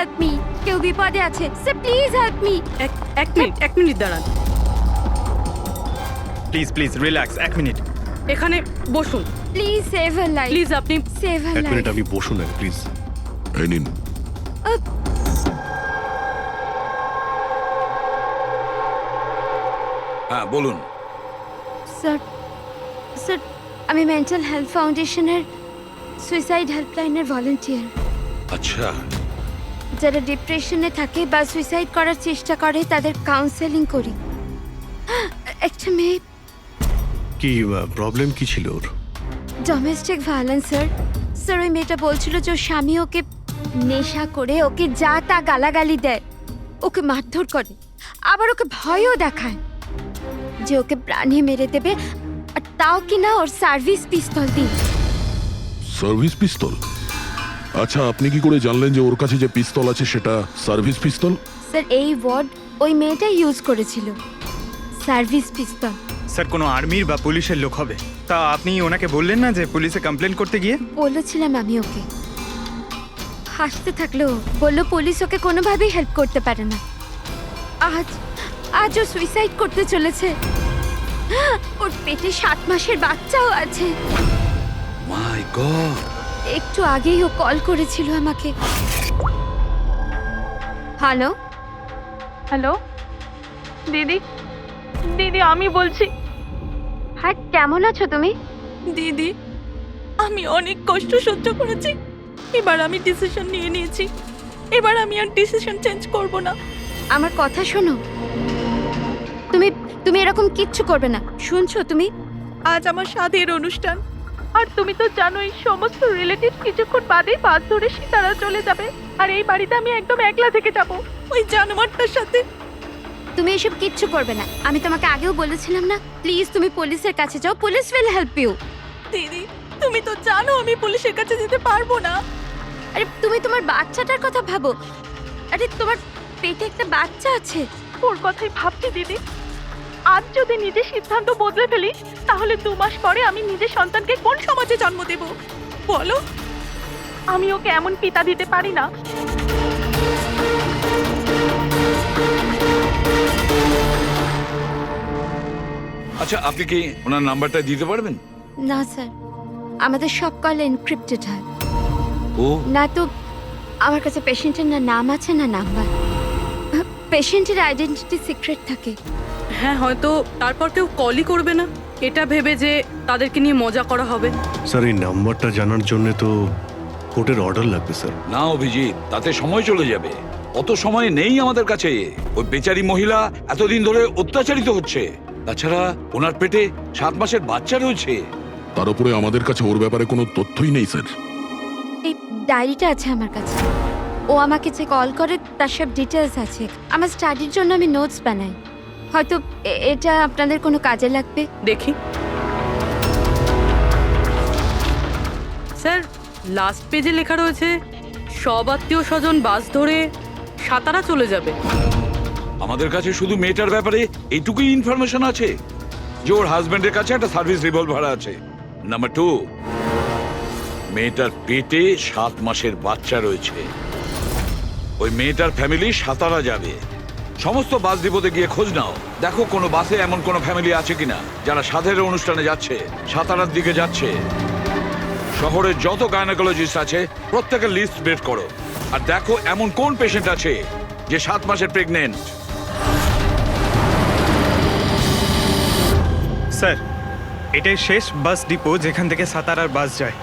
Help me, কেউ বিপদে আছে স্যার, প্লিজ হেল্প মি। এক মিনিট দাঁড়ান, প্লিজ প্লিজ রিল্যাক্স, 1 মিনিট। এখানে বসুন please save her life, please. আপনি সেভ হার এক মিনিট, লাইফ। আপনি বসুন না প্লিজ। এই নিন। হ্যাঁ বলুন। স্যার স্যার, আমি মেন্টাল হেলথ ফাউন্ডেশনের সুইসাইড হেল্পলাইনের ভলান্টিয়ার। আচ্ছা, যারা ডিপ্রেশনে থাকে বা সুইসাইড করার চেষ্টা করে তাদের কাউন্সেলিং করি। একটা মেয়ে, কি প্রবলেম কি ছিল ওর? Domestic violence sir. স্যার ওই মেয়েটা বলছিল যে ওর স্বামী ওকে নেশা করে ওকে যা তা গালাগালি দেয়, ওকে মারধর করে, আবার ওকে ভয়ও দেখায় যে ওকে প্রাণে মেরে দেবে, আর তাও কিনা ওর সার্ভিস পিস্তল দিয়ে। সার্ভিস পিস্তল? আচ্ছা, আপনি কি করে জানলেন যে ওর কাছে যে পিস্তল আছে সেটা সার্ভিস পিস্তল? স্যার এই ওয়ার্ড ওই মেয়েটাই ইউজ করেছিল, সার্ভিস পিস্তল। স্যার কোনো আর্মির বা পুলিশের লোক হবে। তা আপনি ওনাকে বললেন না যে পুলিশে কমপ্লেন করতে গিয়ে? বলেছিলাম আমি ওকে, হাসতে থাকলো, বললো পুলিশ ওকে কোনোভাবেই হেল্প করতে পারে না। আজ আজ ও সুইসাইড করতে চলেছে। ওর পেটে 7 মাসের বাচ্চাও আছে। মাই গড! একটু আগেই ও কল করেছিল আমাকে। হ্যালো হ্যালো দিদি, দিদি আমি বলছি। হ্যাঁ, কেমন আছো তুমি? দিদি আমি অনেক কষ্ট সহ্য করেছি, এবার আমি ডিসিশন নিয়ে নিয়েছি, এবার আমি আর ডিসিশন চেঞ্জ করব না। আমার কথা শোনো, তুমি তুমি এরকম কিচ্ছু করবে না, শুনছো তুমি? আজ আমার স্বাদের অনুষ্ঠান, আর তুমি তো জানোই সমস্ত রিলেটিভ কিছুক্ষণ বাদেই বাস ধরে সীতারা চলে যাবে, আর এই বাড়িতে আমি একদম একলা থেকে যাব ওই জানোয়ারটার সাথে। তুমি এসব কিচ্ছু করবে না, আমি তোমাকে আগেও বলেছিলাম না? প্লিজ তুমি পুলিশের কাছে যাও, পুলিশ উইল হেল্প ইউ। দিদি তুমি তো জানো আমি পুলিশের কাছে যেতে পারবো না। আরে তুমি তোমার বাচ্চাটার কথা ভাবো, আরে তোমার পেটে একটা বাচ্চা আছে। ওর কথাই ভাবছি দিদি, আজ যদি নিজের সিদ্ধান্ত বদলে ফেলি তাহলে 2 মাস পরে আমি নিজের সন্তানকে কোন সমাজে জন্ম দেব বলো? আমি ওকে এমন পিতা দিতে পারি না। আচ্ছা, আপনি কি ওনার নাম্বারটা দিতে পারবেন? না স্যার, আমাদের সব কল এনক্রিপ্টেড হয়, ও না তো আমার কাছে পেশেন্টের না নাম আছে না নাম্বার। পেশেন্টের আইডেন্টিটি সিক্রেট থাকে। হ্যাঁ, হয়তো তারপর কেউ কলই করবে না, এটা ভেবে যে তাদেরকে নিয়ে মজা করা হবে। স্যার এই নাম্বারটা জানার জন্য তো কোর্টের অর্ডার লাগবে স্যার। না অভিজিৎ, তাতে সময় চলে যাবে। অত সময় নেই আমাদের কাছে। ওই বেচারি মহিলা এতদিন ধরে অত্যাচারিত হচ্ছে, তাছাড়া ওনার পেটে 7 মাসের বাচ্চা রয়েছে। তার উপরে আমাদের কাছে ওর ব্যাপারে কোনো তথ্যই নেই স্যার। এই ডায়েরিটা আছে আমার কাছে, ও আমাকে যে কল করে তার সব ডিটেলস আছে। আমার স্টাডির জন্য আমি নোটস বানাই, হয়তো এটা আপনাদের কোনো কাজে লাগবে। দেখি স্যার, লাস্ট পেজে লেখা রয়েছে সব আত্মীয় স্বজন বাস ধরে সাতারা চলে যাবে। আমাদের কাছে শুধু মেয়েটার ব্যাপারে এইটুকুই ইনফরমেশন আছে যে ওর হাজবেন্ডের কাছে একটা সার্ভিস রিভলভার আছে। নাম্বার 2, মেয়েটার পেটে 7 মাসের বাচ্চা রয়েছে। ওই মেয়েটার ফ্যামিলি সাতারা যাবে। সমস্ত বাস ডিপোতে গিয়ে খোঁজ নাও, দেখো কোনো বাসে এমন কোনো ফ্যামিলি আছে কিনা যারা সাধের অনুষ্ঠানে যাচ্ছে, সাতারার দিকে যাচ্ছে। শহরের যত গাইনোকোলজিস্ট আছে প্রত্যেকের লিস্ট বের করো, আর দেখো এমন কোন পেশেন্ট আছে যে 7 মাসের প্রেগনেন্ট। স্যার এটাই শেষ বাস ডিপো যেখান থেকে সাতারার বাস যায়।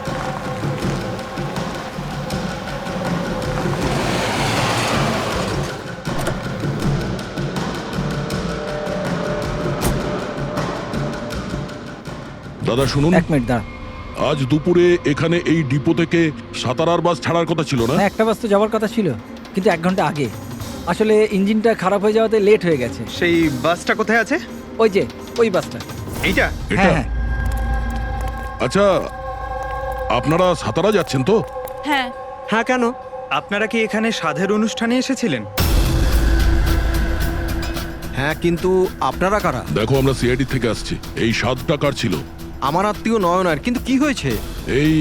দাদা শুনুন, 1 মিনিট দাঁড়া। আজ দুপুরে এখানে এই ডিপো থেকে সাতারার বাস ছাড়ার কথা ছিল না? হ্যাঁ, একটা বাস তো যাওয়ার কথা ছিল, কিন্তু 1 ঘন্টা আগে। আসলে ইঞ্জিনটা খারাপ হয়ে যাওয়াতে লেট হয়ে গেছে। সেই বাসটা কোথায় আছে? ওই যে ওই বাসটা। এইটা? এটা? হ্যাঁ হ্যাঁ। আচ্ছা, আপনারা সাতারা যাচ্ছেন তো? হ্যাঁ। হ্যাঁ, কেন? আপনারা কি এখানে সাধের অনুষ্ঠানে এসেছিলেন? হ্যাঁ, কিন্তু আপনারা কারা? দেখো, আমরা সিআইডি থেকে আসছি। এই 7 টাকার ছিল। আমার আত্মীয় নয়নার, কিন্তু কি হয়েছে? এই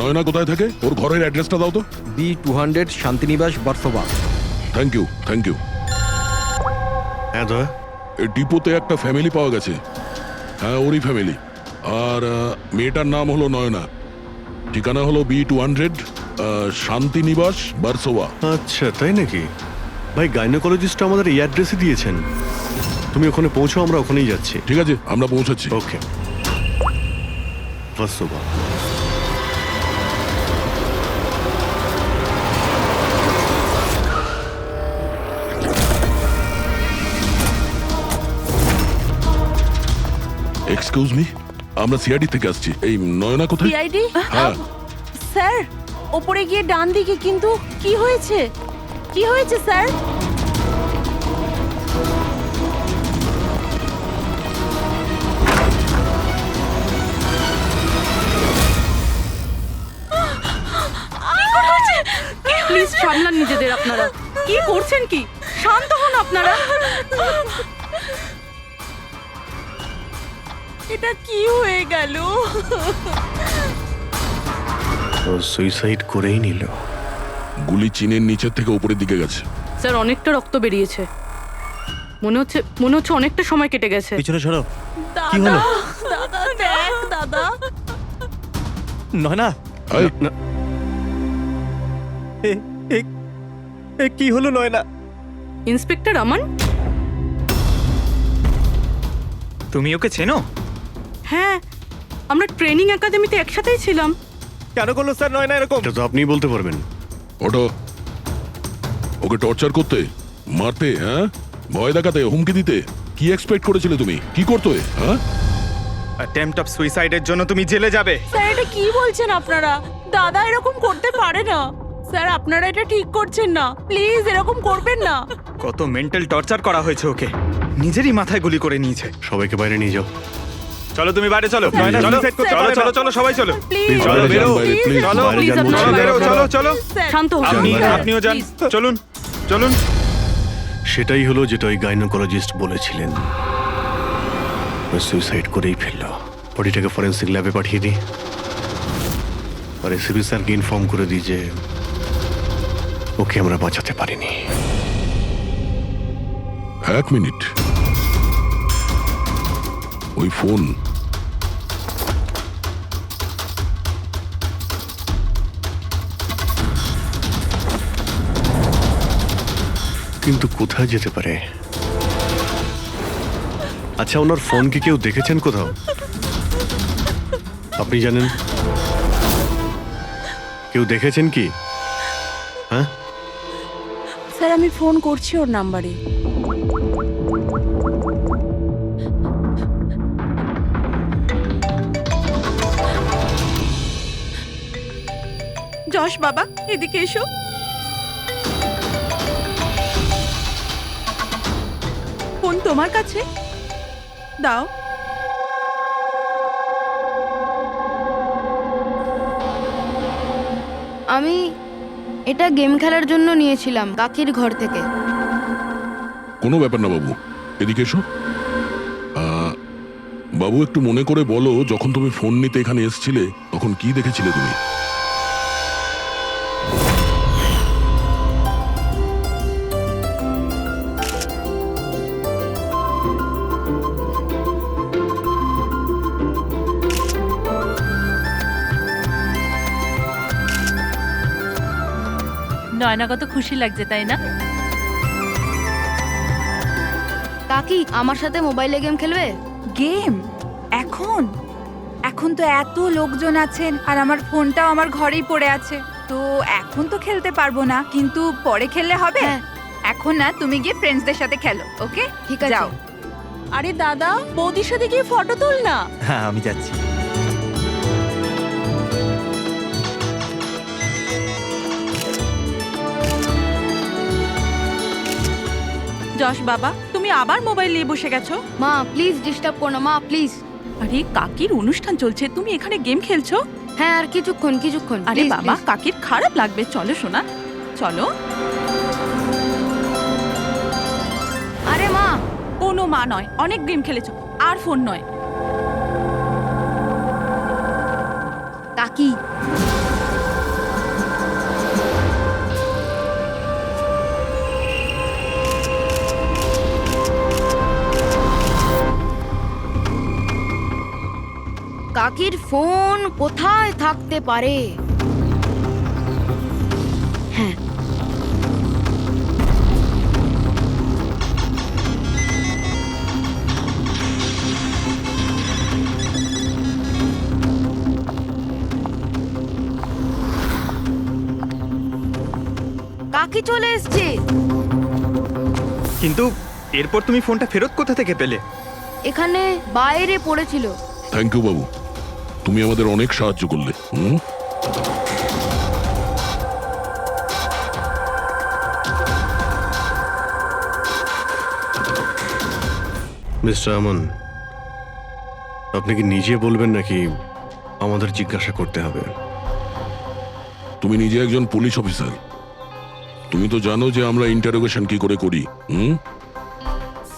নয়না কোথায় থাকে? ওর ঘরের অ্যাড্রেসটা দাও তো। B200 Shantiniwas Versova. Thank you, thank you. হ্যাঁ দয়া। এই ডিপোতে একটা ফ্যামিলি পাওয়া গেছে। হ্যাঁ, ওরই ফ্যামিলি। আর মেয়েটার নাম হলো নয়না। ঠিকানা হলো B200 শান্তিনিবাস বার্সোবা। আচ্ছা, তাই নাকি? ভাই, গাইনোকোলজিস্ট আমাদের এই অ্যাড্রেসে দিয়েছেন। তুমি ওখানে পৌঁছো, আমরা ওখানেই যাচ্ছি। ঠিক আছে, আমরা পৌঁছাচ্ছি। ওকে। বার্সোবা। এক্সকিউজ মি, আমরা সিআইডি থেকে আসছি। এই নয়না কোথায়? সিআইডি? হ্যাঁ। স্যার, ওপরে গিয়ে ডান দিকে। কিন্তু কি হয়েছে? কি হয়েছে স্যার? প্লিজ সামলান নিজেদের আপনারা। কি করছেন কি? শান্ত হন আপনারা। এটা কি হয়ে গেল? ও সুইসাইড করেই নিল। গুলি চিনের নিচের থেকে উপরের দিকে গেছে। স্যার, অনেকটা রক্ত বেরিয়েছে। মনে হচ্ছে অনেকটা সময় কেটে গেছে। পিছনে সরো। কি হলো? দাদা দেখ, দাদা। নয়না, এই, কি হলো নয়না? ইন্সপেক্টর আমান? তুমি ওকে চেনো? হ্যাঁ, আমরা ট্রেনিং একাডেমিতে একসাথেই ছিলাম। কেন করলো স্যার নয়না এরকম? এটা তো আপনিই বলতে পারবেন। ওটো। ওকে টর্চার করতে, মারতে, হ্যাঁ, ভয় দেখাতে, হুমকি দিতে কি এক্সপেক্ট করেছিলে তুমি? কি করতে? হ্যাঁ, অ্যাটেম্পট অফ সুইসাইডের জন্য তুমি জেলে যাবে। স্যার, এটা কি বলছেন আপনারা? দাদা এরকম করতে পারে না। স্যার, আপনারা এটা ঠিক করছেন না। প্লিজ এরকম করবেন না। কত মেন্টাল টর্চার করা হয়েছে ওকে, নিজেরই মাথায় গুলি করে নিয়েছে। সবাইকে বাইরে নিয়ে যাও। চলো তুমি বাইরে চলো। নয়না, চলো suicide করতে চলো পারে না। চলো চলো সবাই চলো। প্লিজ চলো, বাইরে বেরো। যান, বাইরে, প্লিজ। চলো, বাইরে যান please, বলছি। চলো বেরো, চলো চলো শান্ত হন। আপনি বাইরে। আপনিও যান। Please. চলুন চলুন। সেটাই হলো যেটা ওই গাইনোকোলজিস্ট বলেছিলেন। ও সুইসাইড করেই ফেললো। বডিটাকে ফরেন্সিক ল্যাবে পাঠিয়ে দিই, আর এসিপি স্যারকে ইনফর্ম করে দিই যে ওকে আমরা বাঁচাতে পারিনি। 1 মিনিট। ওই ফোন। কিন্তু কোথায় যেতে পারে? আচ্ছা, ওনার ফোন কি কেউ দেখেছেন কোথাও? আপনি জানেন? কেউ দেখেছেন কি? হ্যাঁ, স্যার, আমি ফোন করছি ওর নাম্বারে। যশ বাবা, এদিকে এসো। ফোন তোমার কাছে দাও। আমি এটা গেম খেলার জন্য নিয়েছিলাম কাকির ঘর থেকে। কোনো ব্যাপার না বাবু, এদিকে এসো। বাবু, একটু মনে করে বলো, যখন তুমি ফোন নিতে এখানে এসেছিলে তখন কি দেখেছিলে তুমি? নয়না কত খুশি লাগছে, তাই না? কাকি আমার সাথে মোবাইলে গেম খেলবে? গেম? এখন? এখন তো এত লোকজন আছেন আর আমার ফোনটাও আমার ঘরেই পড়ে আছে, তো এখন তো খেলতে পারবো না, কিন্তু পরে খেললে হবে। হ্যাঁ। এখন না, তুমি গিয়ে ফ্রেন্ডসদের সাথে খেলো, ওকে? ঠিক আছে। যাও। আরে দাদা, বৌদির সাথে গিয়ে ফটো তুল না। হ্যাঁ, আমি যাচ্ছি। যশ বাবা, তুমি আবার মোবাইল নিয়ে বসে গেছো? মা প্লিজ ডিস্টার্ব করো না মা, প্লিজ। আরে কাকির অনুষ্ঠান চলছে, তুমি এখানে গেম খেলছো? হ্যাঁ, আর কিছুক্ষণ। আরে Please, বাবা, please। কাকির খারাপ লাগবে। চলো সোনা, চলো। আরে মা, কোনো মা নয়, অনেক গেম খেলেছো, আর ফোন নয়। কাকি। কাকির ফোন কোথায় থাকতে পারে? হ্যাঁ, কাকি চলে এসছে। কিন্তু এরপর তুমি ফোনটা ফেরত কোথা থেকে পেলে? এখানে বাইরে পড়েছিল। থ্যাংক ইউ বাবু, তুমি আমাদের অনেক সাহায্য করলে। হুম, মিস্টার আমান, আপনি কি নিজে বলবেন নাকি আমাদের জিজ্ঞাসা করতে হবে? তুমি নিজে একজন পুলিশ অফিসার, তুমি তো জানো যে আমরা ইন্টারোগেশন কি করে করি। হুম,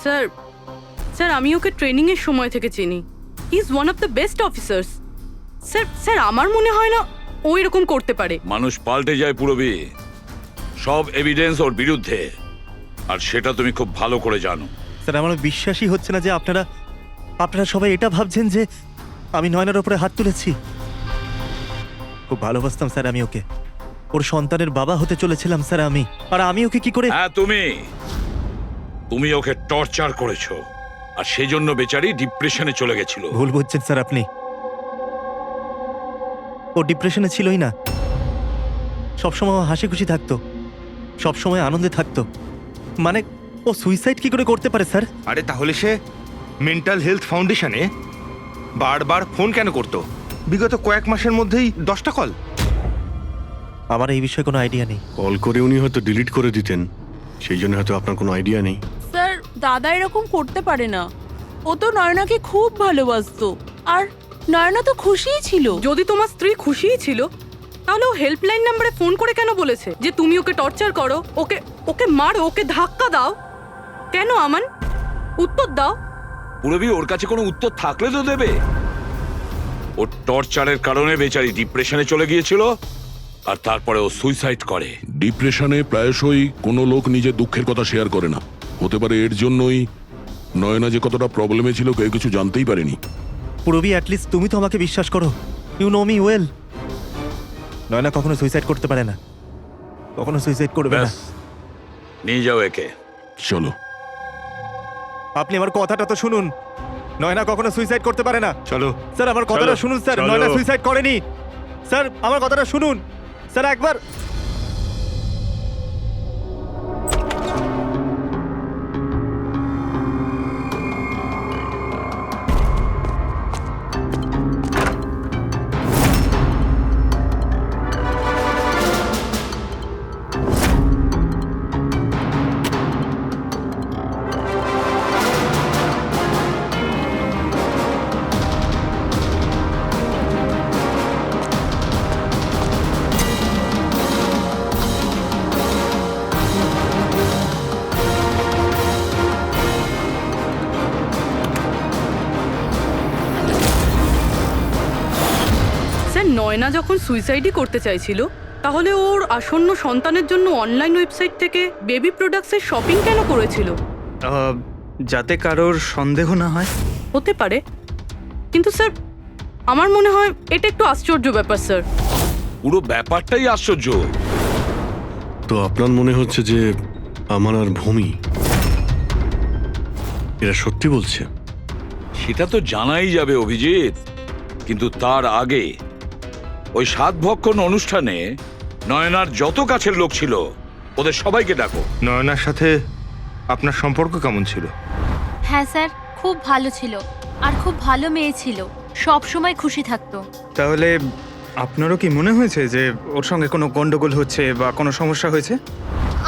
স্যার স্যার আমি ওকে ট্রেনিং এর সময় থেকে চিনি। He is one of the best officers. Sir sir আমার মনে হয় না ও এরকম করতে পারে। মানুষ পাল্টে যায় পুরবি, সব এভিডেন্স ওর বিরুদ্ধে, আর সেটা তুমি খুব ভালো করে জানো। স্যার আমার বিশ্বাসই হচ্ছে না যে আপনারা সবাই এটা ভাবছেন যে আমি নয়নার ওপরে হাত তুলেছি। খুব ভালোবাসতাম স্যার আমি ওকে, ওর সন্তানের বাবা হতে চলেছিলাম স্যার আমি। আর আমি ওকে কি করে? হ্যাঁ, তুমি ওকে টর্চার করেছো, আর সেই জন্য বেচারি ডিপ্রেশনে চলে গেছিল। ভুল বুঝছেন স্যার আপনি, ও ডিপ্রেশনে ছিলই না। সবসময় ও হাসি খুশি থাকতো, সবসময় আনন্দে থাকতো। মানে ও সুইসাইড কি করে করতে পারে স্যার? আরে তাহলে সে মেন্টাল হেলথ ফাউন্ডেশনে বারবার ফোন কেন করতো? বিগত কয়েক মাসের মধ্যেই 10টা কল। আমার এই বিষয়ে কোনো আইডিয়া নেই। কল করে উনি হয়তো ডিলিট করে দিতেন, সেই জন্য হয়তো আপনার কোনো আইডিয়া নেই। স্যার দাদা এরকম করতে পারে না। ও তো নয়নাকে খুব ভালোবাসতো, আর নয়না তো খুশিই ছিল। যদি তোমার স্ত্রী খুশিই ছিল, তাহলে ও হেল্পলাইন নম্বরে ফোন করে কেন বলেছে যে তুমি ওকে টর্চার করো, ওকে ওকে মারো, ওকে ধাক্কা দাও? কেন আমান, উত্তর দাও। পুরবি ওর কাছে কোনো উত্তর থাকলে তো দেবে। ওর টর্চারের কারণে বেচারি ডিপ্রেশনে চলে গিয়েছিল, আর তারপরে ও সুইসাইড করে। ডিপ্রেশনে প্রায়শই কোনো লোক নিজের দুঃখের কথা শেয়ার করে না। হতে পারে এর জন্যই নয়না যে কতটা প্রবলেমে ছিল কেউ কিছু জানতেই পারেনি। পুরবি অ্যাটলিস্ট তুমি তো আমাকে বিশ্বাস করো, you know me well. Nayana কখনো সুইসাইড করতে পারে না, কখনো সুইসাইড করবে না। ব্যাস, নিয়ে যাও একে। চলো। আপনি আমার কথাটা তো শুনুন, নয়না কখনো সুইসাইড করতে পারে না। চলো স্যার আমার কথাটা চলো, শুনুন স্যার, চলো। নয়না সুইসাইড করেনি। স্যার আমার কথাটা শুনুন স্যার একবার। স্যার নয়না যখন সুইসাইডই করতে চাইছিল, তাহলে ওর আসন্ন সন্তানের জন্য অনলাইন ওয়েবসাইট থেকে বেবি প্রোডাক্টসের শপিং কেন করেছিল? যাতে কারোর সন্দেহ না হয়। হতে পারে, কিন্তু স্যার আমার মনে হয় এটা একটু আশ্চর্য ব্যাপার স্যার। পুরো ব্যাপারটাই আশ্চর্য। তো আপনার মনে হচ্ছে যে আমার আর ভূমি এরা সত্যি বলছে? সেটা তো জানাই যাবে অভিজিৎ, কিন্তু তার আগে ওই 7 ভক্ষণ অনুষ্ঠানে নয়নার যত কাছের লোক ছিল ওদের সবাইকে ডাকো। নয়নার সাথে আপনার সম্পর্ক কেমন ছিল? হ্যাঁ স্যার, খুব ভালো ছিল, আর খুব ভালো মেয়ে ছিল, সব সময় খুশি থাকতো। তাহলে আপনারও কি মনে হয়েছে যে ওর সঙ্গে কোনো গন্ডগোল হচ্ছে বা কোনো সমস্যা হয়েছে?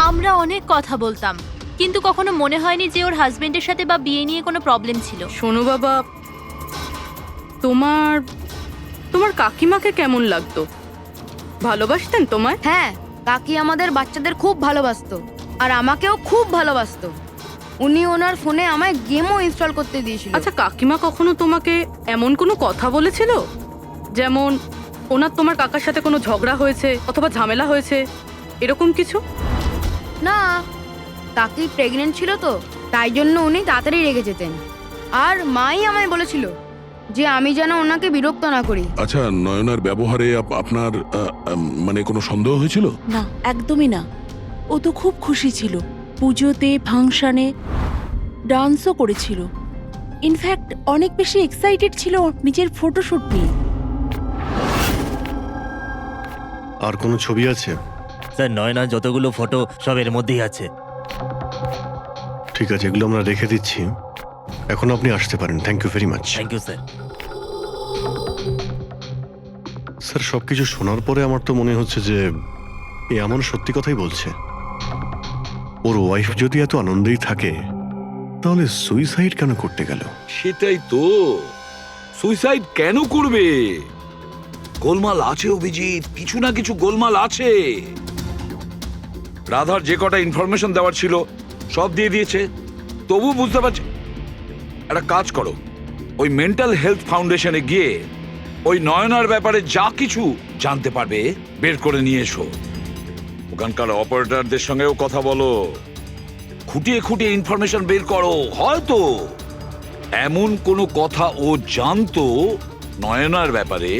আমরা অনেক কথা বলতাম, কিন্তু কখনো মনে হয়নি যে ওর হাজবেন্ডের সাথে বা বিয়ে নিয়ে কোনো প্রবলেম ছিল। শোনো বাবা, তোমার তোমার কাকিমাকে কেমন লাগতো? ভালোবাসতেন তোমায়? হ্যাঁ, কাকি আমাদের বাচ্চাদের খুব ভালোবাসতো, আর আমাকেও খুব ভালোবাসতো। উনি ওনার ফোনে আমায় গেমও ইনস্টল করতে দিয়েছিল। আচ্ছা, কাকিমা কখনো তোমাকে এমন কোনো কথা বলেছিল, যেমন ওনার তোমার কাকার সাথে কোনো ঝগড়া হয়েছে অথবা ঝামেলা হয়েছে এরকম কিছু? না, কাকি প্রেগনেন্ট ছিল তো, তাই জন্য উনি তাড়াতাড়ি রেগে যেতেন। আর মাই আমায় বলেছিল যে আমি যেন ওনাকে বিরক্ত না করি। আচ্ছা, নয়নার ব্যবহারে আপনার মানে কোনো সন্দেহ হয়েছিল? না, একদমই না। ও তো খুব খুশি ছিল, পুজোতে ফাংশনে ডান্সও করেছিল। ইনফ্যাক্ট অনেক বেশি এক্সাইটেড ছিল নিজের ফটোশুট নিয়ে। আর কোনো ছবি আছে? স্যার নয়না যতগুলো ফটো সব এর মধ্যেই আছে। ঠিক আছে, এগুলো আমরা রেখে দিচ্ছি। এখন আপনি আসতে পারেন। Thank you very much. Thank you sir. Sir, সবকিছু শোনার পরে আমার তো মনে হচ্ছে যে এ এমন সত্যি কথাই বলছে। ওর ওয়াইফ যদি এত আনন্দেই থাকে তাহলে সুইসাইড কেন করতে গেল? সেটাই তো, সুইসাইড কেন করবে? গোলমাল আছে অভিজিৎ, কিছু না কিছু গোলমাল আছে। রাধার যে কটা ইনফরমেশন দেওয়ার ছিল সব দিয়ে দিয়েছে, তবু বুঝতে পারছি। একটা কাজ করো, ওই মেন্টাল হেলথ ফাউন্ডেশনে গিয়ে ওই নয়নার ব্যাপারে যা কিছু জানতে পারবে বের করে নিয়ে এসো। ওখানকার অপারেটরদের সঙ্গেও কথা বলো, খুঁটিয়ে খুঁটিয়ে ইনফরমেশন বের করো। হয়তো এমন কোনো কথা ও জানতো নয়নার ব্যাপারে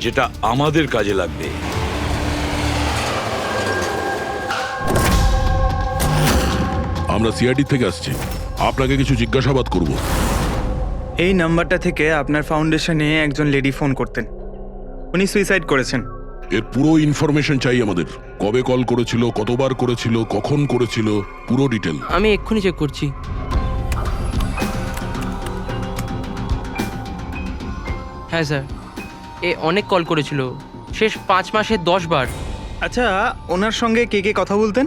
যেটা আমাদের কাজে লাগবে। আমরা সিআইডি থেকে আসছি, আপনাকে কিছু জিজ্ঞাসাবাদ করব। এই নাম্বারটা থেকে আপনার ফাউন্ডেশনে একজন লেডি ফোন করতেন, উনি সুইসাইড করেছেন। এর পুরো ইনফরমেশন চাই আমাদের। কবে কল করেছিল, কতবার করেছিল, কখন করেছিল, পুরো ডিটেল। আমি এক্ষুনি চেক করছি। হ্যাঁ স্যার, এ অনেক কল করেছিল, শেষ 5 মাসে 10 বার। আচ্ছা, ওনার সঙ্গে কে কে কথা বলতেন?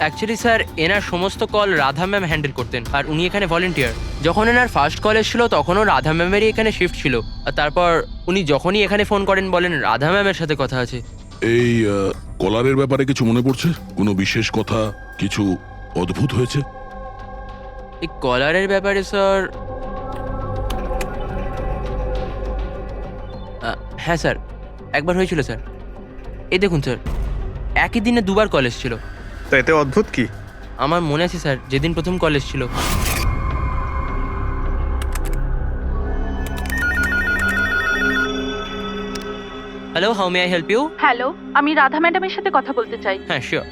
অ্যাকচুয়ালি স্যার, এনার সমস্ত কল রাধা ম্যাম হ্যান্ডেল করতেন, আর উনি এখানে ভলেন্টিয়ার। যখন এনার ফার্স্ট কল এসেছিল তখনও রাধা ম্যামেরই এখানে শিফট ছিল, আর তারপর উনি যখনই এখানে ফোন করেন বলেন রাধা ম্যামের সাথে কথা আছে। এই কলারের ব্যাপারে কিছু মনে পড়ছে? কোনো বিশেষ কথা, কিছু অদ্ভুত হয়েছে? এই কলারের ব্যাপারে স্যার, হ্যাঁ স্যার, একবার হয়েছিল স্যার। এই দেখুন স্যার, একই দিনে 2 বার কল এসেছিল। তো এতে অদ্ভুত কি? আমার মনে আছে স্যার, যেদিন প্রথম কল এসেছিল। Hello, how may I help you? Hello, আমি রাধা ম্যাডামের সাথে কথা বলতে চাই। হ্যাঁ, শিওর।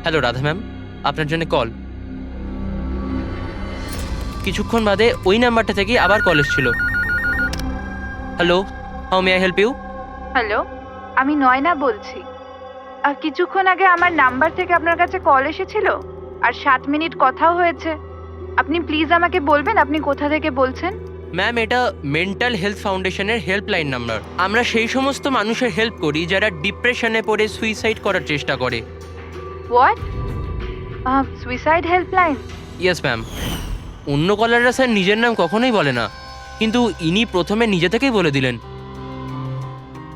হ্যালো রাধা ম্যাম, আপনার জন্য কল। কিছুক্ষণ বাদে ওই নাম্বারটা থেকে আবার কল এসেছিল। Hello, how may I help you? Hello, আমি নয়না বলছি। আর কিছুক্ষণ আগে আমার নাম্বার থেকে আপনার কাছে কল এসেছিল, আর 7 মিনিট কথাও হয়েছে। আপনি প্লিজ আমাকে বলবেন আপনি কোথা থেকে বলছেন? ম্যাম, এটা মেন্টাল হেলথ ফাউন্ডেশনের হেল্পলাইন নাম্বার। আমরা সেই সমস্ত মানুষের হেল্প করি যারা ডিপ্রেশনে পড়ে সুইসাইড করার চেষ্টা করে। What? Suicide helpline? Yes ma'am. অন্য কলাররা স্যার নিজের নাম কখনোই বলে না, কিন্তু ইনি প্রথমে নিজে থেকেই বলে দিলেন।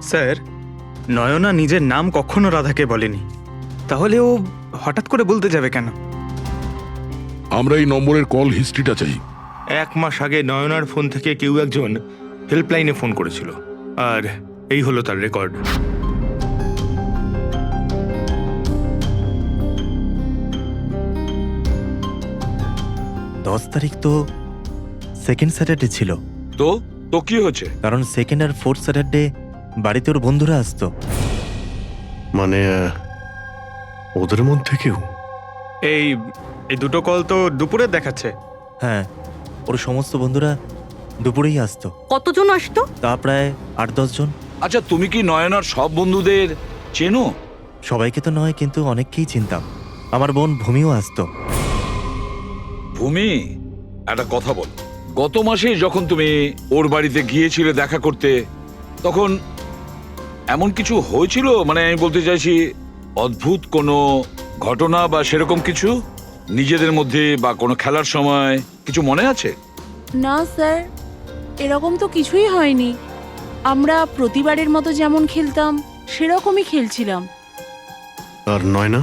স্যার, নয়না নিজের নাম কখনো রাধাকে বলেনি, তাহলে ও হঠাৎ করে বলতে যাবে কেন? আমরা এই নম্বরের কল হিস্ট্রিটা চাই। 1 মাস আগে নয়নার ফোন থেকে কেউ একজন হেল্পলাইনে ফোন করেছিল, আর এই হলো তার রেকর্ড। তারিখ তো সেকেন্ড স্যাটারডে ছিল। তো তো কি হচ্ছে? কারণ সেকেন্ড আর 4th স্যাটারডে বাড়িতে ওর বন্ধুরা আসতো। মানে ওদের মধ্যে কেউ? এই দুটো কল তো দুপুরে দেখাচ্ছে। হ্যাঁ, ওর সমস্ত বন্ধুরা দুপুরেই আসতো। কতজন আসতো? তা প্রায় 8-10 জন। আচ্ছা, তুমি কি নয়নার সব বন্ধুদের চেনো? সবাইকে তো নয়, কিন্তু অনেককেই চিনতাম। আমার বোন ভূমিও আসতো। ভূমি, একটা কথা বল। গত মাসে যখন তুমি ওর বাড়িতে গিয়েছিলে দেখা করতে, তখন এমন কিছু হয়েছিল? মানে আমি বলতে চাইছি, অদ্ভুত কোনো ঘটনা বা সেরকম কিছু নিজেদের মধ্যে, বা কোনো খেলার সময় কিছু মনে আছে? না স্যার, এরকম তো কিছুই হয়নি। আমরা প্রতিবারের মতো যেমন খেলতাম সেরকমই খেলছিলাম। আর নয়না,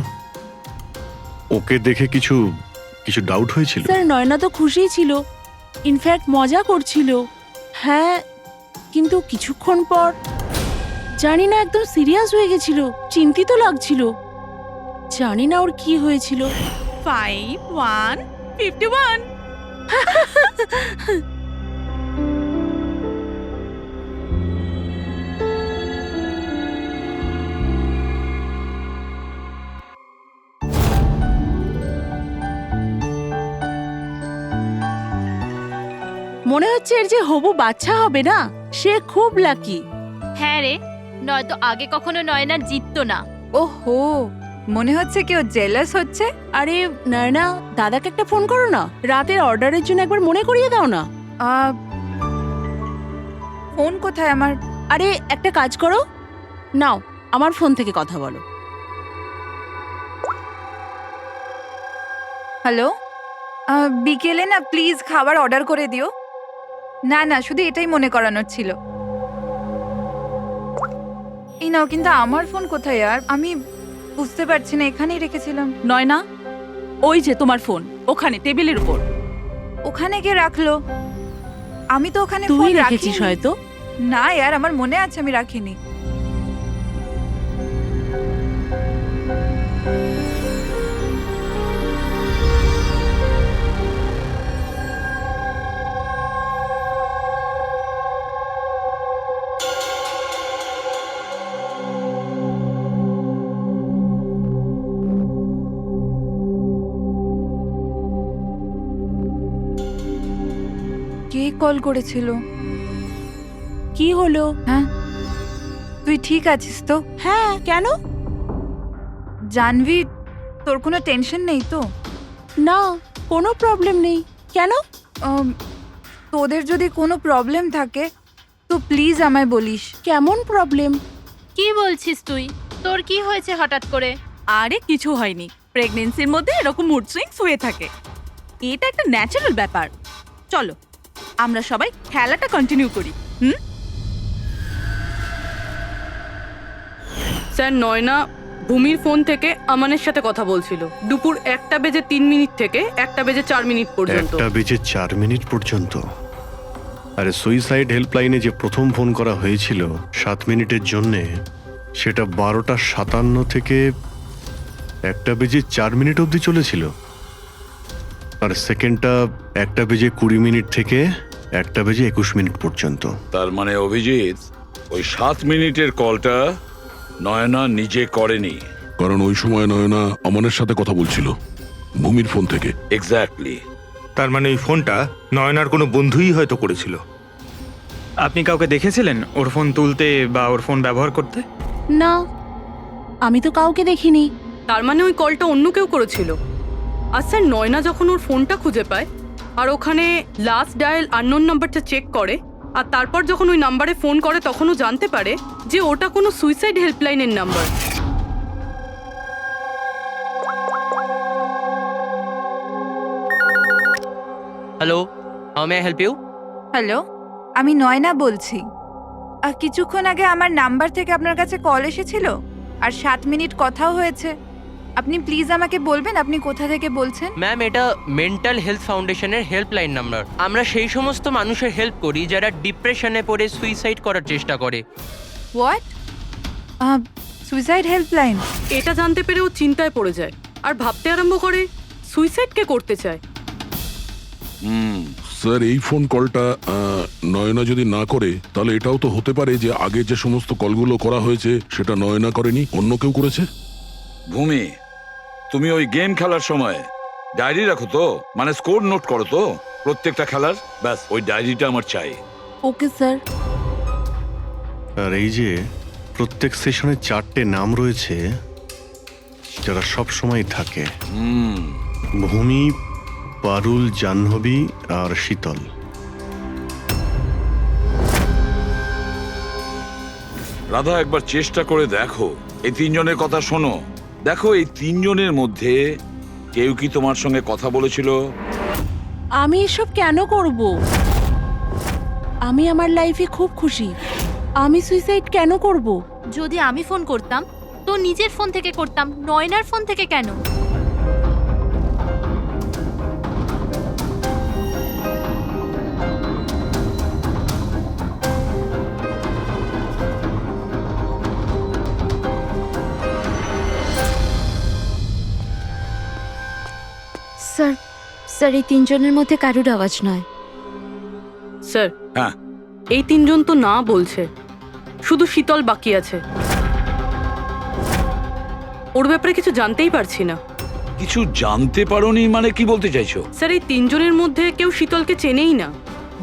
ওকে দেখে কিছু ডাউট হয়েছিল? স্যার, নয়না তো খুশিই ছিল, ইনফ্যাক্ট মজা করছিল। হ্যাঁ, কিন্তু কিছুক্ষণ পর জানি না একদম সিরিয়াস হয়ে গেছিল, চিন্তিত লাগছিল। জানি না ওর কি হয়েছিল। 5151 মনে হচ্ছে এর যে হবু বাচ্চা হবে না, সে খুব লাকি। হ্যাঁ রে, নয়তো আগে কখনো নয়নার জিততো না। ওহো, মনে হচ্ছে কেউ জেলাস হচ্ছে। আরে নয়না, দাদাকে একটা ফোন করো না, রাতের অর্ডারের জন্য একবার মনে করিয়ে দাও না। ফোন কোথায় আমার? আরে একটা কাজ করো, নাও আমার ফোন থেকে কথা বলো। হ্যালো, বিকেলে না প্লিজ খাবার অর্ডার করে দিও। না না, শুধু এটাই মনে করানোর ছিল। এই নাও, কিন্তু আমার ফোন কোথায় আর? আমি বুঝতে পারছি না, এখানেই রেখেছিলাম। নয়না, ওই যে তোমার ফোন ওখানে টেবিলের উপর। ওখানে কে রাখলো? আমি তো ওখানে তুই ফোন রেখেছিস রাখিনি। হয়তো। না यार, আমার মনে আছে আমি রাখিনি। কে কল করেছিল? কি হলো? হ্যাঁ, তুই ঠিক আছিস তো? হ্যাঁ, কেন? জানভি, তোর কোনো টেনশন নেই তো? না, কোনো প্রবলেম নেই। কেন? তোদের যদি কোনো প্রবলেম থাকে তো প্লিজ আমায় বলিস। কেমন প্রবলেম? কি বলছিস তুই? তোর কি হয়েছে হঠাৎ করে? আরে কিছু হয়নি, প্রেগনেন্সির মধ্যে এরকম মুড সুইংস হয়ে থাকে, এটা একটা ন্যাচারাল ব্যাপার। চলো আমরা সবাই খেলাটা কন্টিনিউ করি। স্যার, নয়না ভূমির ফোন থেকে আমানের সাথে কথা বলছিল দুপুর 1:03 থেকে 1:04 পর্যন্ত। 1:04 পর্যন্ত? আরে সুইসাইড হেল্পলাইনে যে প্রথম ফোন করা হয়েছিল 7 মিনিটের জন্যে, সেটা 12:57 থেকে 1:04 অবধি চলেছিল। আর সেকেন্ডটা 1:20 থেকে 1:21 পর্যন্ত। তার মানে অভিজিৎ, ওই 7 মিনিটের কলটা নয়না নিজে করেনি। কারণ ওই সময় নয়না অমনের সাথে কথা বলছিল ভূমির ফোন থেকে। এক্স্যাক্টলি। তার মানে ওই ফোনটা নয়নার কোনো বন্ধুই হয়তো করেছিল। আপনি কাউকে দেখেছিলেন ওর ফোন তুলতে বা ওর ফোন ব্যবহার করতে? না, আমি তো কাউকে দেখিনি। তার মানে ওই কলটা অন্য কেউ করেছিল। আর স্যার, নয়না যখন ওর ফোনটা খুঁজে পায় আর ওখানে লাস্ট ডায়াল আননোন নাম্বারটা চেক করে, আর তারপর যখন ওই নাম্বারে ফোন করে তখন ও জানতে পারে যে ওটা কোনো সুইসাইড হেল্পলাইনের number. Hello, how may I help you? Hello, আমি নয়না বলছি। কিছুক্ষণ আগে আমার নাম্বার থেকে আপনার কাছে কল এসেছিল আর 7 মিনিট কথাও হয়েছে। আপনি প্লিজ আমাকে বলবেন আপনি কোথা থেকে বলছেন? ম্যাম, এটা মেন্টাল হেলথ ফাউন্ডেশনের হেল্পলাইন নাম্বার। আমরা সেই সমস্ত মানুষের হেল্প করি যারা ডিপ্রেশনে পড়ে সুইসাইড করার চেষ্টা করে। হোয়াট? Suicide helpline? এটা জানতে পেরে ও চিন্তায় পড়ে যায় আর ভাবতে আরম্ভ করে সুইসাইড কে করতে চায়। স্যার, এই ফোন কলটা নয়না যদি না করে তাহলে এটাও তো হতে পারে যে আগে যে সমস্ত কলগুলো করা হয়েছে সেটা নয়না করেনি, অন্য কেউ করেছে। ভূমি, তুমি ওই গেম খেলার সময় ডায়েরি রাখো তো? মানে স্কোর নোট করো তো প্রত্যেকটা খেলার? ব্যাস, ওই ডায়েরিটা আমার চাই। Okay sir. আর এই যে প্রত্যেক সেশনে 4টে নাম রয়েছে যারা সব সময় থাকে: ভূমি, পারুল, জাহ্নবী আর শীতল। রাধা, একবার চেষ্টা করে দেখো, এই 3 জনের কথা শোনো। দেখো, এই 3 জনের মধ্যে কেউ কি তোমার সঙ্গে কথা বলেছিল? আমি এসব কেন করব? আমি আমার লাইফে খুব খুশি। আমি সুইসাইড কেন করব? যদি আমি ফোন করতাম তো নিজের ফোন থেকে করতাম, নয়নার ফোন থেকে কেন? স্যার স্যার এই তিনজনের মধ্যে কারুর আওয়াজ নয়। স্যার হ্যাঁ এই তিনজন তো না বলছে, শুধু শীতল বাকি আছে। ওর ব্যাপারে কিছু জানতেই পারছি না। কিছু জানতে পারোনি মানে কি বলতে চাইছো? স্যার এই তিনজনের মধ্যে কেউ শীতলকে চেনেই না।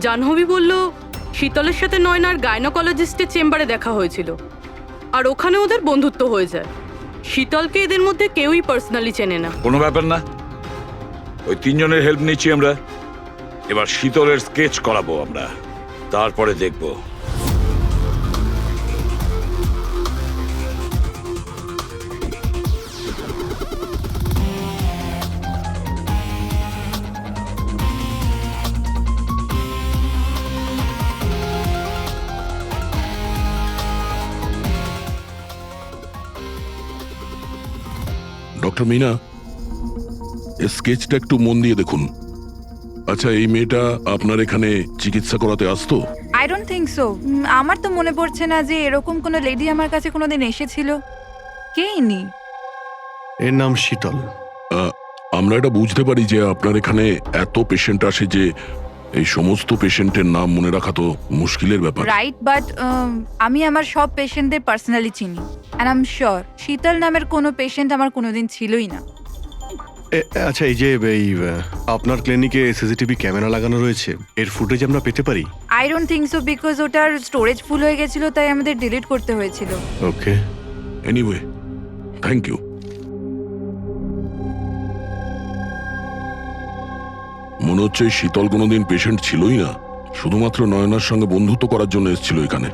জাহ্নবী বলল শীতলের সাথে নয়নার গাইনোকোলজিস্টের চেম্বারে দেখা হয়েছিল, আর ওখানে ওদের বন্ধুত্ব হয়ে যায়। শীতলকে এদের মধ্যে কেউই পার্সোনালি চেনে না। কোনো ব্যাপার না, ওই তিনজনের হেল্প নিচ্ছি আমরা। এবার শীতলের স্কেচ করাবো আমরা, তারপরে দেখবো। ডক্টর মিনা, এই স্কেচটা একটু মন দিয়ে দেখুন। আচ্ছা, এই মেয়েটা আপনার এখানে চিকিৎসা করাতে আসতো? I don't think so. আমার তো মনে পড়ছে না যে এরকম কোনো লেডি আমার কাছে কোনোদিন এসেছিল। কে ইনি? এর নাম শীতল। আমরা এটা বুঝতে পারি যে আপনার এখানে এত পেশেন্ট আসে যে এই সমস্ত পেশেন্টের নাম মনে রাখা তো মুশকিলের ব্যাপার। রাইট, বাট আমি আমার সব পেশেন্টদের পার্সোনালি চিনি, অ্যান্ড আই এম শিওর শীতল নামের কোনো পেশেন্ট আমার কোনোদিন ছিলই না। আচ্ছা, এই যে আপনার ক্লিনিকে সিসিটিভি ক্যামেরা লাগানো রয়েছে, এর ফুটেজ আমরা পেতে পারি? I don't think so, because ওটার স্টোরেজ ফুল হয়ে গেছিল, তাই আমাদের ডিলিট করতে হয়েছিল। ওকে, এনিওয়ে, থ্যাংক ইউ। মনে হচ্ছে শীতল কোনোদিন পেশেন্ট ছিলই না, শুধুমাত্র নয়নার সঙ্গে বন্ধুত্ব করার জন্য এসেছিল এখানে।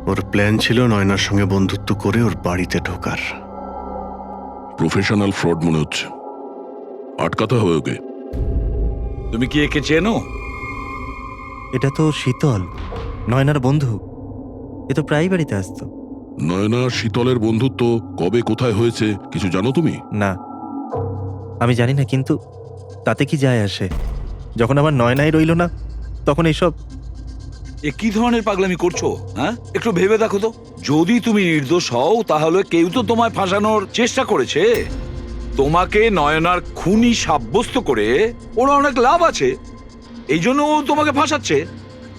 ওর প্ল্যান ছিল নয়নার সঙ্গে বন্ধুত্ব করে ওর বাড়িতে ঢোকার। প্রফেশনাল ফ্রড মনে হচ্ছে, আটকাতে হবে ওকে। তুমি কি একে চেনো? এটা তো শীতল, নয়নার বন্ধু। এ তো প্রায় বাড়িতে আসতো। নয়না শীতলের বন্ধুত্ব কবে কোথায় হয়েছে কিছু জানো তুমি? না, আমি জানি না, কিন্তু তাতে কি যায় আসে? যখন আমার নয়নাই রইল না, তখন এইসব। এ কি ধরনের পাগলামি করছো? হ্যাঁ, একটু ভেবে দেখো তো। যদি তুমি নির্দোষ হও তাহলে কেউ তো তোমায় ফাঁসানোর চেষ্টা করেছে। তোমাকে নয়নার খুনি সাব্যস্ত করে ওর অনেক লাভ আছে, এই জন্য ও তোমাকে ফাঁসাচ্ছে।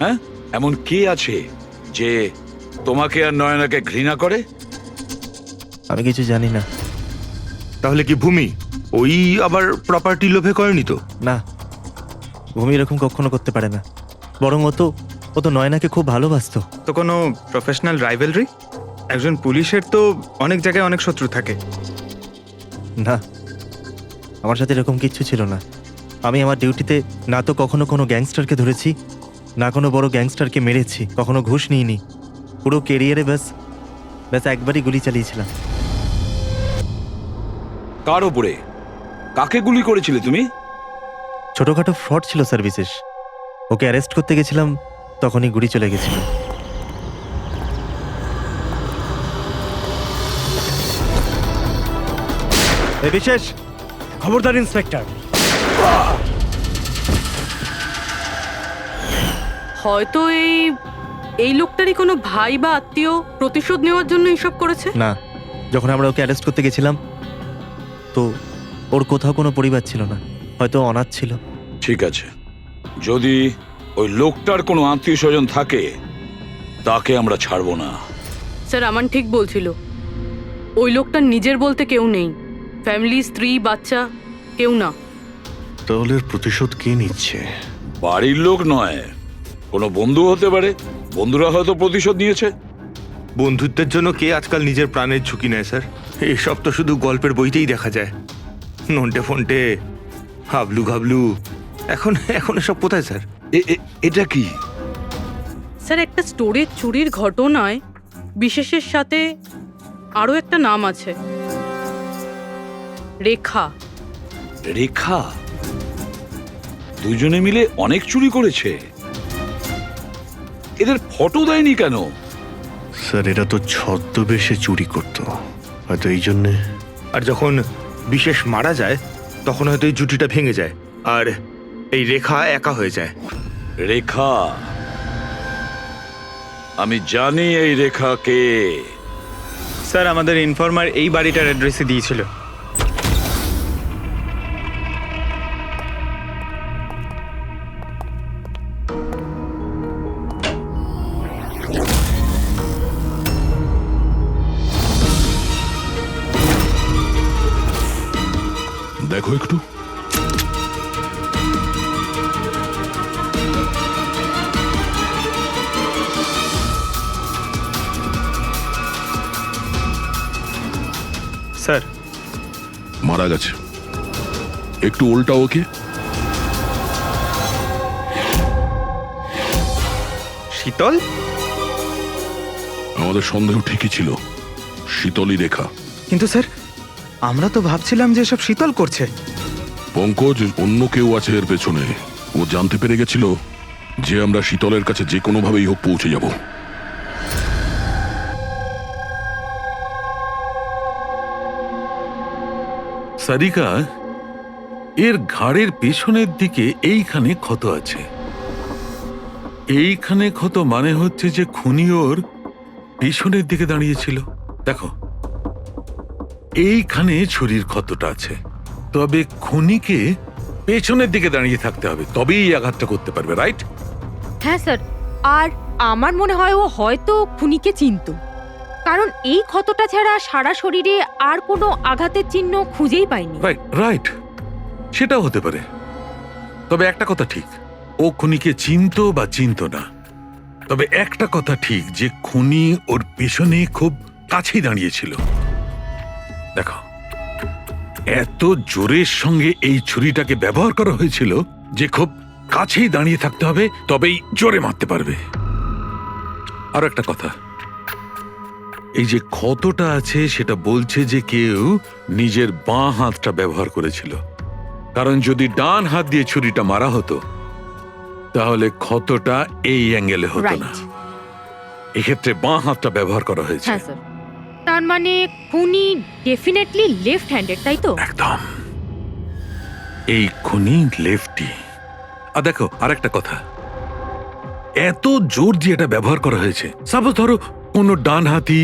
হ্যাঁ, এমন কে আছে যে তোমাকে আর নয়নাকে ঘৃণা করে? আমি কিছু জানি না। তাহলে কি ভূমি ওই আবার প্রপার্টি লোভে করেনি তো? না, ভূমি এরকম কখনো করতে পারে না। বরং ও তো নয়নাকে খুব ভালোবাসতো। তো কোনো প্রফেশনাল রাইভেলরি? একজন পুলিশের তো অনেক জায়গায় অনেক শত্রু থাকে। না, আমার সাথে এরকম কিচ্ছু ছিল না। আমি আমার ডিউটিতে না তো কখনো কোনো গ্যাংস্টারকে ধরেছি, না কোনো বড় গ্যাংস্টারকে মেরেছি, কখনো ঘুষ নিইনি। পুরো কেরিয়ারে ব্যাস একবারই গুলি চালিয়েছিলাম। কার ওপরে? কাকে গুলি করেছিলে তুমি? ছোটখাটো ফ্রড ছিল স্যার, বিশেষ। ওকে অ্যারেস্ট করতে গেছিলাম, তখনই গুলি চলে গেছিল। বিশেষ খবরদার ইন্সপেক্টর। হয়তো এই লোকটারই কোনো ভাই বা আত্মীয় প্রতিশোধ নেওয়ার জন্য এসব করেছে। না, যখন আমরা ওকে অ্যারেস্ট করতে গেছিলাম তো ওর কোথাও কোনো পরিবার ছিল না, হয়তো অনাথ ছিল। ঠিক আছে, যদি ওই লোকটার কোনো আত্মীয় স্বজন থাকে তাকে আমরা ছাড়বো না। স্যার আমান ঠিক বলছিল, ওই লোকটার নিজের বলতে কেউ নেই, ফ্যামিলি, স্ত্রী, বাচ্চা কেউ না। তাহলে প্রতিশোধ কে নিচ্ছে? বাড়ির লোক নয়, কোনো বন্ধু হতে পারে। বন্ধুরা হয়তো প্রতিশোধ নিয়েছে। বন্ধুত্বের জন্য কে আজকাল নিজের প্রাণের ঝুঁকি নেয় স্যার? এসব তো শুধু গল্পের বইতেই দেখা যায়। নন্টে ফন্টে, হাবলু ঘাবলু, এখন এসব কোথায় স্যার? এটা কি? স্যার একটা স্টোরেজ চুরির ঘটনায় বিশেষের সাথে আরো একটা নাম আছে, রেখা। রেখা? দুজনে মিলে অনেক চুরি করেছে। এদের ফটো দেয়নি কেন? স্যার এরা তো ছদ্মবেশে চুরি করত, হয়তো এই জন্যে। আর যখন বিশেষ মারা যায় তখন হয়তো এই জুটিটা ভেঙে যায় আর এই রেখা একা হয়ে যায়। রেখা? আমি জানি এই রেখা কে। স্যার আমাদের ইনফর্মার এই বাড়িটার অ্যাড্রেসে দিয়েছিল। দেখো একটু। স্যার মারা গেছে। একটু উল্টা ওকে। শীতল? আমাদের সন্দেহ ঠিকই ছিল, শীতলই রেখা। কিন্তু স্যার আমরা তো ভাবছিলাম যে সব শীতল করছে। পঙ্কজ, অন্য কেউ আছে এর পেছনে। ও জানতে পেরে গেছিল যে আমরা শীতলের কাছে যে কোনোভাবেই হোক পৌঁছে যাব। সারিকা, এর ঘাড়ের পেছনের দিকে এইখানে ক্ষত আছে। এইখানে ক্ষত মানে হচ্ছে যে খুনি ওর পেছনের দিকে দাঁড়িয়েছিল। দেখো, এইখানে ছুরির ক্ষতটা আছে। তবে খুনিকে পেছনের দিকে দাঁড়িয়ে থাকতে হবে, তবেই এই আঘাতটা করতে পারবে, রাইট? হ্যাঁ স্যার, আর আমার মনে হয় ও হয়তো খুনিকে চিনতো, কারণ এই ক্ষতটা ছাড়া সারা শরীরে আর কোনো আঘাতের চিহ্ন খুঁজেই পাইনি। রাইট রাইট, সেটাও হতে পারে। তবে একটা কথা ঠিক, ও খুনিকে চিনতো বা চিনতো না, তবে একটা কথা ঠিক যে খুনি ওর পেছনে খুব কাছেই দাঁড়িয়েছিল। দেখো, এত জোরের সঙ্গে এই ছুরিটাকে ব্যবহার করা হয়েছিল যে খুব কাছেই দাঁড়িয়ে থাকতে হবে, তবেই জোরে মারতে পারবে। আর একটা কথা, এই যে ক্ষতটা আছে সেটা বলছে যে কেউ নিজের বাঁ হাতটা ব্যবহার করেছিল, কারণ যদি ডান হাত দিয়ে ছুরিটা মারা হতো তাহলে ক্ষতটা এই অ্যাঙ্গেলে হতো না। এক্ষেত্রে বাঁ হাতটা ব্যবহার করা হয়েছে। হ্যাঁ স্যার, তার মানে খুনি ডেফিনেটলি লেফট হ্যান্ডেড, তাই তো? একদম, এই খুনি লেফটি। আর দেখো, আরেকটা কথা, এত জোর দিয়ে এটা ব্যবহার করা হয়েছে। সাপোজ ধরো কোনো ডান হাতি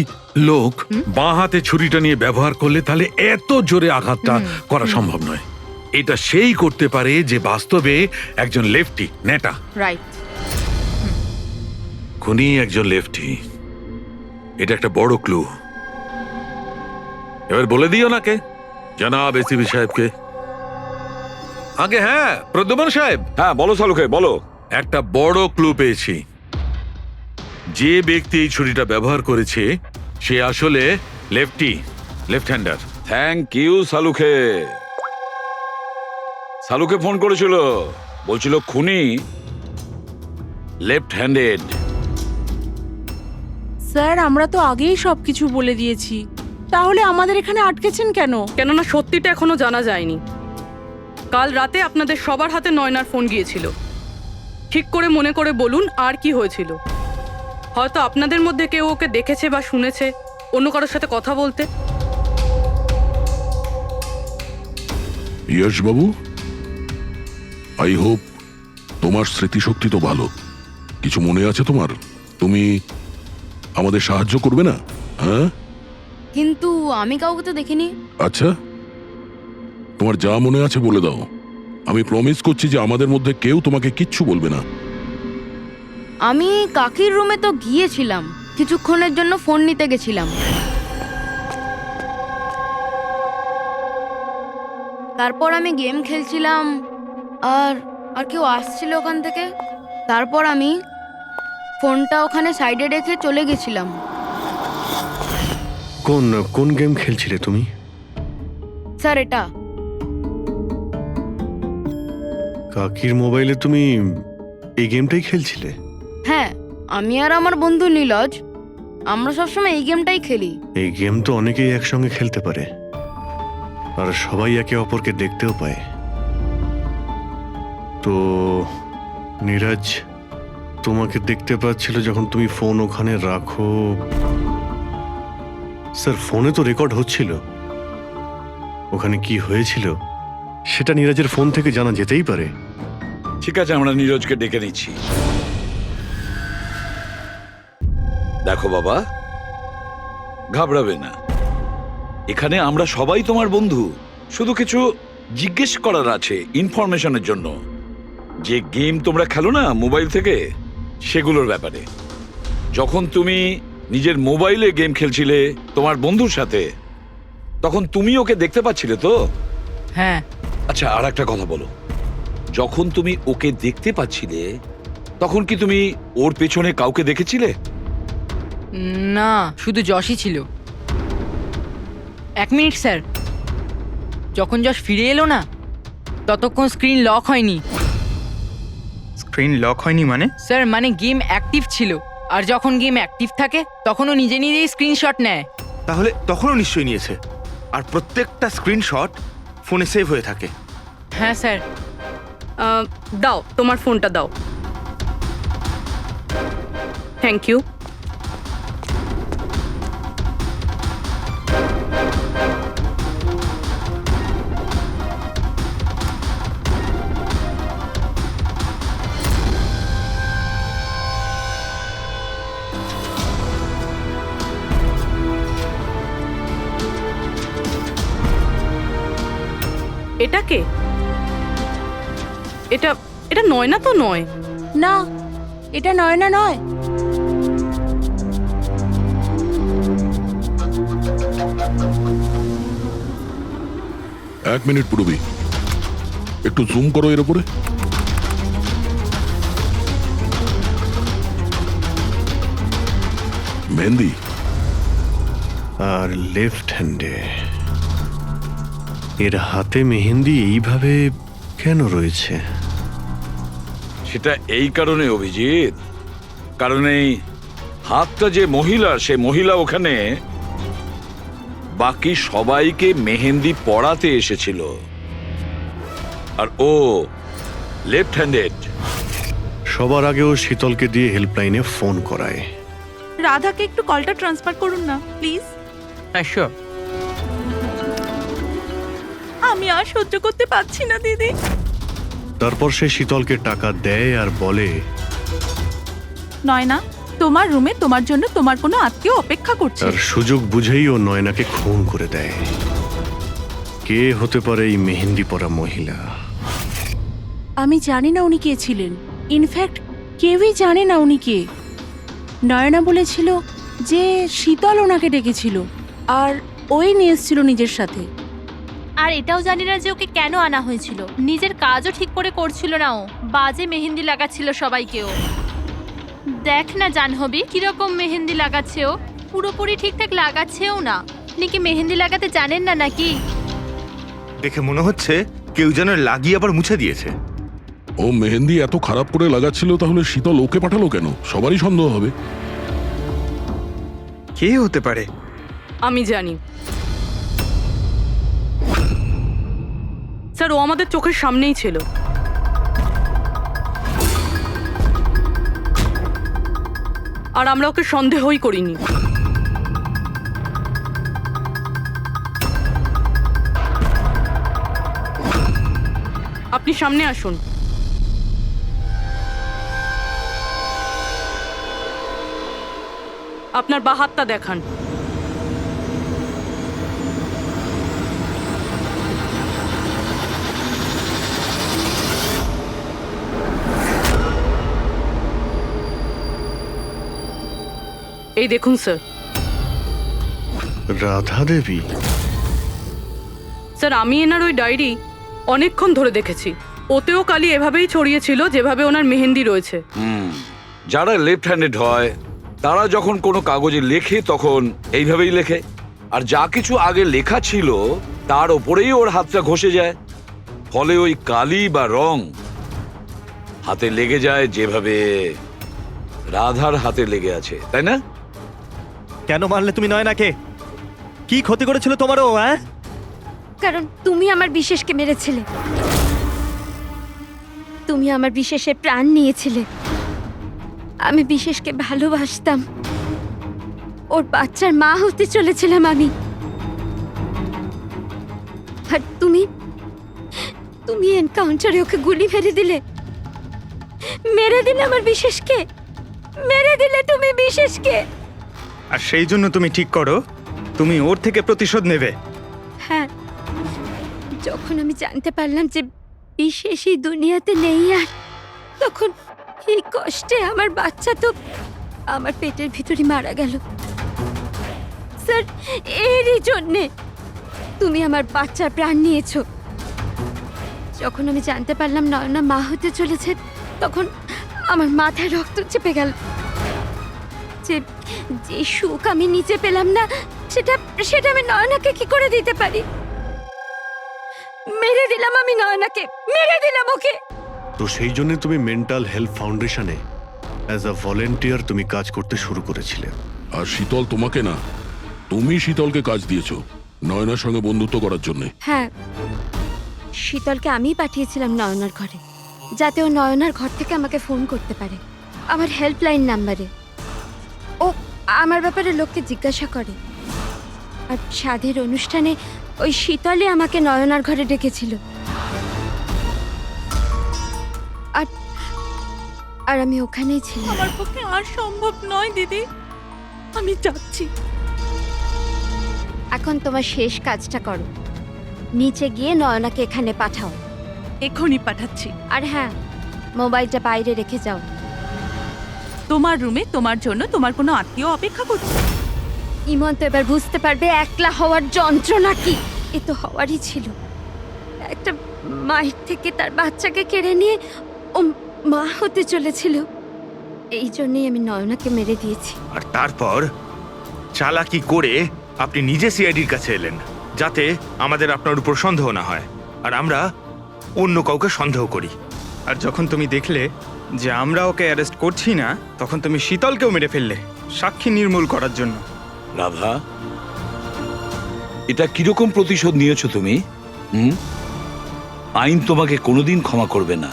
লোক বাঁ হাতে ছুরিটা নিয়ে ব্যবহার করলে তাহলে এত জোরে আঘাতটা করা সম্ভব নয়। এটা সেই করতে পারে যে বাস্তবে একজন লেফটি, নেটা। রাইট। খুনি একজন লেফটি, এটা একটা বড় ক্লু। এবার বলে দিও নাকে জনাব এসিপি সাহেবকে। আগে হ্যাঁ, প্রদ্যুম্ন সাহেব। হ্যাঁ বলো সালুকে, বলো। একটা বড় ক্লু পেয়েছি। যে ব্যক্তি এই ছুরিটা ব্যবহার করেছে সে আসলে lefty, left hander. Thank you সালুকে। সালুকে ফোন করেছিল, বলছিল খুনি লেফট হ্যান্ডেড। স্যার আমরা তো আগেই সবকিছু বলে দিয়েছি, তাহলে আমাদের এখানে আটকেছেন কেন? কেননা সত্যিটা এখনো জানা যায়নি। কাল রাতে আপনাদের সবার হাতে নয়নার ফোন গিয়েছিল। ঠিক করে মনে করে বলুন আর কি হয়েছিল। হয়তো আপনাদের মধ্যে কেউ ওকে দেখেছে বা শুনেছে অন্য কারোর সাথে কথা বলতে। ইয়শ বাবু, আই হোপ তোমার স্মৃতিশক্তি তো ভালো। কিছু মনে আছে তোমার? তুমি আমাদের সাহায্য করবে না? হ্যাঁ, কিন্তু আমি কাউকে তো দেখিনি। আচ্ছা, তোমার যা মনে আছে বলে দাও। আমি প্রমিস করছি যে আমাদের মধ্যে কেউ তোমাকে কিচ্ছু বলবে না। আমি কাকির রুমে তো গিয়েছিলাম, কিছুক্ষণের জন্য ফোন নিতে গেছিলাম। তারপর আমি গেম খেলছিলাম, আর আর কেউ আসছিল ওখান থেকে। তারপর আমি ফোনটা ওখানে সাইডে রেখে চলে গেছিলাম। কোন কোন গেম খেলছিলে তুমি? স্যার এটা কাকির মোবাইলে তুমি এই গেমটাই খেলছিলে? হ্যাঁ, আমি আর আমার বন্ধু নীলজ আমরা সবসময় এই গেমটাই খেলি। এই গেম তো অনেকেই একসঙ্গে খেলতে পারে, আর সবাই একে অপরকে দেখতেও পায়। তো নীরজ তোমাকে দেখতে পাচ্ছিল যখন তুমি ফোন ওখানে রাখো। স্যার ফোনে তো রেকর্ড হচ্ছিল, ওখানে কি হয়েছিল সেটা নীরজের ফোন থেকে জানা যেতেই পারে। ঠিক আছে, আমরা নীরজকে ডেকে নিচ্ছি। দেখো বাবা, ঘাবড়াবে না, এখানে আমরা সবাই তোমার বন্ধু। শুধু কিছু জিজ্ঞেস করার আছে ইনফরমেশনের জন্য। যে গেম তোমরা খেলো না মোবাইল থেকে, সেগুলোর ব্যাপারে। যখন তুমি নিজের মোবাইলে গেম খেলছিলে তোমার বন্ধুর সাথে, তখন তুমি ওকে দেখতে পাচ্ছিলে তো? হ্যাঁ। আচ্ছা, আর একটা কথা বলো, যখন তুমি ওকে দেখতে পাচ্ছিলে তখন কি তুমি ওর পেছনে কাউকে দেখেছিলে? না, শুধু যশই ছিল। 1 মিনিট স্যার, যখন যশ ফিরে এলো না ততক্ষণ স্ক্রিন লক হয়নি। স্ক্রিন লক হয়নি মানে? স্যার মানে গেম অ্যাক্টিভ ছিল, আর যখন গেম অ্যাক্টিভ থাকে তখন ও নিজে নিজেই স্ক্রিনশট নেয়। তাহলে তখনও নিশ্চয়ই নিয়েছে, আর প্রত্যেকটা স্ক্রিনশট ফোনে সেভ হয়ে থাকে। হ্যাঁ স্যার। দাও তোমার ফোনটা দাও। Thank you. এটা কে? এটা এটা নয়না তো নয়। না, এটা নয়না নয়। এক মিনিট পুরবি, একটু জুম করো এর উপরে। মেহেন্দি আর লেফট হ্যান্ডে এর হাতে মেহেন্দি এইভাবে কেন রয়েছে? সেটা এই কারণে অভিজিৎ, কারণ এই হাতটা যে মহিলার, সে মহিলা ওখানে বাকি সবাইকে মেহেন্দি পড়াতে এসেছিল, আর ও লেফট হ্যান্ডেড। সবার আগেও শীতলকে দিয়ে হেল্পলাইনে ফোন করায়। রাধাকে একটু কলটা ট্রান্সফার করুন না প্লিজ। হ্যাঁ শিওর। আমি আর সহ্য করতে পারছি না দিদি। তারপর সে শীতলকে টাকা দেয় আর বলে, নয়না, তোমার রুমে তোমার জন্য তোমার কোনো আত্মীয় অপেক্ষা করছে। তার সুযোগ বুঝেই ও নয়নাকে খুন করে দেয়। কে হতে পারে এই মেহেন্দি পরা মহিলা? আমি জানি না উনি কে ছিলেন। ইনফ্যাক্ট কেউই জানে না উনি কে। নয়না বলেছিল যে শীতল ওনাকে ডেকেছিল, আর ওই নিয়ে এসেছিল নিজের সাথে। আর এটাও জানি না যে ওকে কেন আনা হয়েছিল। নিজের কাজও ঠিক করে করছিল না ও, বাজে মেহেন্দি লাগাচ্ছিল সবাইকেও। দেখ না জাহ্নবী কিরকম মেহেন্দি লাগাচ্ছে ও, পুরোপুরি ঠিকঠাক লাগাচ্ছেও না। আপনি কি মেহেন্দি লাগাতে জানেন না নাকি? দেখে মনে হচ্ছে কেউ যেন লাগিয়ে আবার মুছে দিয়েছে। ও মেহেন্দি এত খারাপ করে লাগাচ্ছিল, তাহলে শীতল ওকে পাঠালো কেন? সবারই সন্দেহ হবে। কে হতে পারে? আমি জানি স্যার, ও আমাদের চোখের সামনেই ছিল। আর আমরা ওকে সন্দেহই করিনি। আপনি সামনে আসুন। আপনার বা হাতটা দেখান। এই দেখুন স্যার। রাধা দেবী? স্যার, আমি এনার ওই ডায়েরি অনেকক্ষণ ধরে দেখেছি। ওতেও কালি এভাবেই ছড়িয়েছিল যেভাবে ওনার মেহেন্দি রয়েছে। যারা লেফট হ্যান্ডেড হয় তারা যখন কোনো কাগজে লেখে তখন এইভাবেই লেখে, আর যা কিছু আগে লেখা ছিল তার ওপরেই ওর হাতটা ঘষে যায়, ফলে ওই কালি বা রং হাতে লেগে যায় যেভাবে রাধার হাতে লেগে আছে, তাই না? কেন মারলে তুমি নয়নাকে? কি ক্ষতি করেছিল তোমারও? হ্যাঁ, কারণ তুমি আমার বিশেষকে মেরেছিলে। তুমি আমার বিশেষের প্রাণ নিয়েছিলে। আমি বিশেষকে ভালোবাসতাম, ওর বাচ্চার মা হতে চলেছিলাম আমি। আর তুমি তুমি এনকাউন্টারে ওকে গুলি মেরে দিলে। মেরে দিলে আমার বিশেষকে, মেরে দিলে তুমি বিশেষকে। আর সেই জন্য তুমি ঠিক করো তুমি ওর থেকে প্রতিশোধ নেবে। হ্যাঁ, যখন আমি জানতে পারলাম যে বিশেষ এই দুনিয়াতে নেই আর, তখন এই কষ্টে আমার বাচ্চা তো আমার পেটের ভিতরে মারা গেল। স্যার, এরই জন্যে তুমি আমার বাচ্চার প্রাণ নিয়েছো। যখন আমি জানতে পারলাম নয়না মা হতে চলেছে, তখন আমার মাথায় রক্ত চেপে গেল। যে যে সুখ আমি নিচে পেলাম না, সেটা সেটা আমি নয়নাকে কি করে দিতে পারি? মেরে দিলাম আমি নয়নাকে, মেরে দিলাম ওকে। তো সেই জন্য তুমি মেন্টাল হেলথ ফাউন্ডেশনে অ্যাজ আ ভলেন্টিয়ার তুমি কাজ করতে শুরু করেছিলে। আর শীতল তোমাকে না, তুমি শীতলকে কাজ দিয়েছো নয়নার সঙ্গে বন্ধুত্ব করার জন্য। হ্যাঁ, শীতলকে আমিই পাঠিয়েছিলাম নয়নার ঘরে, যাতে ও নয়নার ঘর থেকে আমাকে ফোন করতে পারে আমার হেল্পলাইন নাম্বারে। ও আমার ব্যাপারে লোককে জিজ্ঞাসা করে। আর সাধের অনুষ্ঠানে ওই শীতলই আমাকে নয়নার ঘরে ডেকেছিল। আর আর আমি ওখানেই ছিলাম। আমার পক্ষে আর সম্ভব নয় দিদি, আমি যাচ্ছি। এখন তোমার শেষ কাজটা করো, নিচে গিয়ে নয়নাকে এখানে পাঠাও। এখনই পাঠাচ্ছি। আর হ্যাঁ, মোবাইলটা বাইরে রেখে যাও। তোমার রুমে তোমার জন্য তোমার কোনো আত্মীয় অপেক্ষা করছে। ইমন তো এবার বুঝতে পারবে একলা হওয়ার যন্ত্রণা কি। এ তো হওয়ারই ছিল। একটা মায়ের থেকে তার বাচ্চাকে কেড়ে নিয়ে ও মা হতে চলেছিল। এই জন্যই আমি নয়নাকে মেরে দিয়েছি। আর তারপর চালাকি করে আপনি নিজে সিআইডির কাছে এলেন, যাতে আমাদের আপনার উপর সন্দেহ না হয় আর আমরা অন্য কাউকে সন্দেহ করি। আর যখন তুমি দেখলে যে আমরা ওকে অ্যারেস্ট করছি না, তখন তুমি শীতলকেও মেরে ফেললে সাক্ষী নির্মূল করার জন্য। রাধা, এটা কিরকম প্রতিশোধ নিয়েছো তুমি? আইন তোমাকে কোনোদিন ক্ষমা করবে না।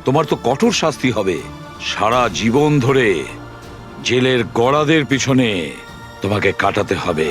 তোমার তো কঠোর শাস্তি হবে। সারা জীবন ধরে জেলের গড়াদের পিছনে তোমাকে কাটাতে হবে।